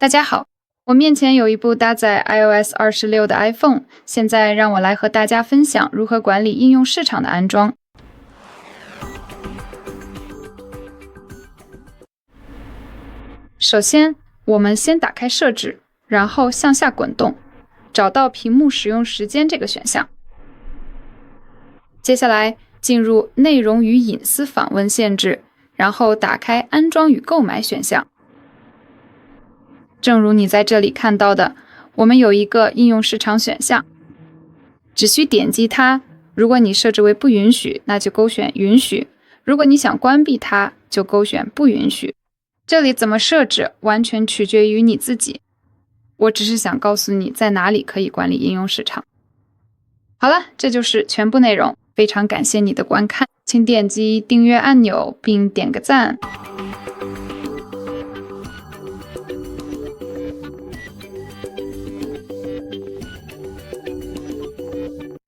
大家好，我面前有一部搭载 iOS 26的 iPhone， 现在让我来和大家分享如何管理应用市场的安装。首先，我们先打开设置，然后向下滚动，找到屏幕使用时间这个选项。接下来进入内容与隐私访问限制，然后打开安装与购买选项。正如你在这里看到的，我们有一个应用市场选项，只需点击它。如果你设置为不允许，那就勾选允许；如果你想关闭它，就勾选不允许。这里怎么设置，完全取决于你自己。我只是想告诉你在哪里可以管理应用市场。好了，这就是全部内容。非常感谢你的观看，请点击订阅按钮并点个赞。